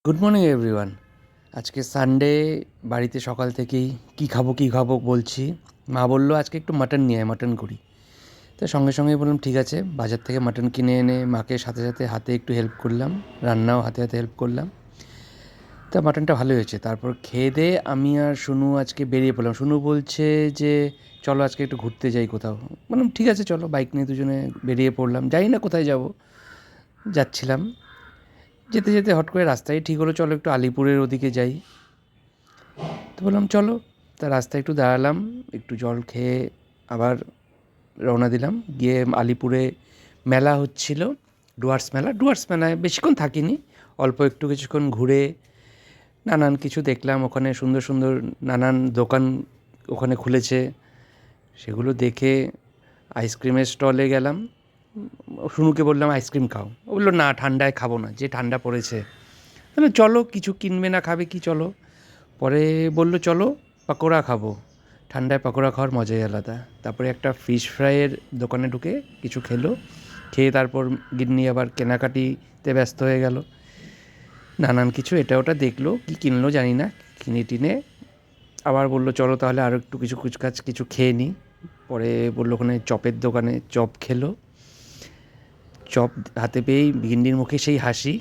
Good morning everyone. আজকে Sunday, বাড়িতে সকাল থেকেই কী খাবো বলছি। মা বললো আজকে একটু মাটন নিয়ে আয়, মাটন করি। তো সঙ্গে সঙ্গেই বললাম ঠিক আছে, বাজার থেকে মাটন কিনে এনে মাকে সাথে সাথে হাতে একটু হেল্প করলাম, রান্নাও হাতে হাতে হেল্প করলাম। তা মাটনটা ভালোই হয়েছে। তারপর খেয়ে দিয়ে আমি আর শুনু আজকে বেরিয়ে পড়লাম। শুনু বলছে যে চলো আজকে একটু ঘুরতে যাই কোথাও। বললাম ঠিক আছে চলো, বাইক নিয়ে দুজনে বেরিয়ে পড়লাম। জানি না কোথায় যাব, যাচ্ছিলাম। যেতে যেতে হট করে রাস্তায় ঠিক হলো চলো একটু আলিপুরের ওদিকে যাই। তো বললাম চলো। তা রাস্তায় একটু দাঁড়ালাম, একটু জল খেয়ে আবার রওনা দিলাম। গিয়ে আলিপুরে মেলা হচ্ছিল, ডুয়ার্স মেলায় বেশিক্ষণ থাকিনি, অল্প একটু কিছুক্ষণ ঘুরে নানান কিছু দেখলাম। ওখানে সুন্দর সুন্দর নানান দোকান ওখানে খুলেছে, সেগুলো দেখে আইসক্রিমের স্টলে গেলাম। শুনুকে বললাম আইসক্রিম খাও, ও বললো না ঠান্ডায় খাবো না, যে ঠান্ডা পড়েছে। তাহলে চলো, কিছু কিনবে না খাবে কি, চলো। পরে বললো চলো পকোড়া খাবো, ঠান্ডায় পকোড়া খাওয়ার মজাই আলাদা। তারপরে একটা ফিশ ফ্রাইয়ের দোকানে ঢুকে কিছু খেলো, খেয়ে তারপর গিন্নি আবার কেনাকাটিতে ব্যস্ত হয়ে গেল। নানান কিছু এটা ওটা দেখলো, কি কিনলো জানি না, কিনে টিনে আবার বললো চলো তাহলে আরও একটু কিছু কুচকাচ কিছু খেয়ে নিই। পরে বললো ওখানে চপের দোকানে চপ খেলো। চপ হাতে পেয়েই গিন্নির মুখে সেই হাসি,